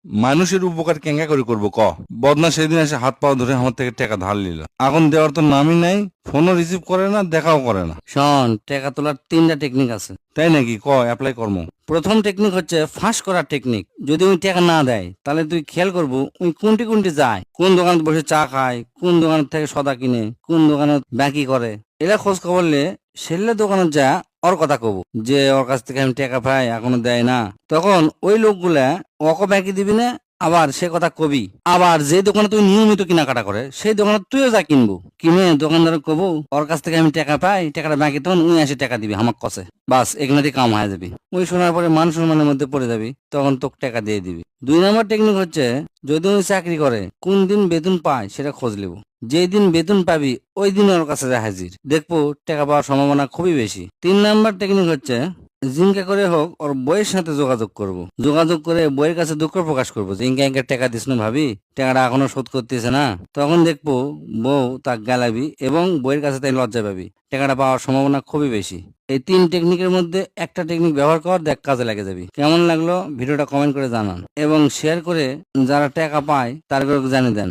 মানুষের উপকার কেঙ্গা করে করবো ক? বদনা সেদিন এসে হাত পা ধরে আমার থেকে টাকা ধার নিল, এখন দেওয়ার তো নামই নাই, ফোনও রিসিভ করে না, দেখাও করে না। শোন, টাকা তোলার 3টা টেকনিক আছে। তাই নাকি? ক, অ্যাপ্লাই করবো। প্রথম টেকনিক হচ্ছে ফাঁস করার টেকনিক। যদি ওই টাকা না দেয় তাহলে তুই খেয়াল করবো ওই কোনটি কোনটি যায়, কোন দোকানে বসে চা খায়, কোন দোকান থেকে সদা কিনে, কোন দোকানে বাকি করে। এরা খোঁজ খবর লে সেলে দোকানে যা ওর কথা কব যে ওর কাছ থেকে আমি টাকা পাই, এখনো দেয় না। তখন ওই লোকগুলা ওকে বাকি দিবি না, আবার সে কথা কবি। আবার যে দোকানে তুই নিয়মিত কেনাকাটা করে সেই দোকানে তুইও যা কিনবো, কিনে দোকানদার কব ওর কাছ থেকে আমি টাকা পাই, টাকাটা বাকি তখন উনি এসে টাকা দিবি আমার কাছে। বাস এগুলোতে কাম হয়ে যাবি। ওই শোনার পরে মান সম্মানের মধ্যে পড়ে যাবি, তখন তোকে টাকা দিয়ে দিবি। 2 নম্বর টেকনিক হচ্ছে, যদি উনি চাকরি করে কোন দিন বেতন পায় সেটা খোঁজ নেব। যেই দিন বেতন পাবি ওই দিন ওর কাছে যা হাজির, দেখবো টাকা পাওয়ার সম্ভাবনা খুবই বেশি। 3 নম্বর টেকনিক হচ্ছে, জিঙ্কা করে হোক ওর বইয়ের সাথে যোগাযোগ করব। যোগাযোগ করে বইয়ের কাছে দুঃখ প্রকাশ করবো যে ইনকা ইনকা টাকা দিস না ভাবি, টাকাটা এখনো শোধ করতেছে না। তখন দেখবো বউ তাক গালাবি এবং বইয়ের কাছে তাই লজ্জা পাবি, টাকাটা পাওয়ার সম্ভাবনা খুবই বেশি। এই 3 টেকনিকের মধ্যে একটা টেকনিক ব্যবহার কর, দেখ কাজে লাগে যাবি। কেমন লাগলো ভিডিওটা কমেন্ট করে জানান এবং শেয়ার করে যারা টাকা পায় তার জানিয়ে দেন।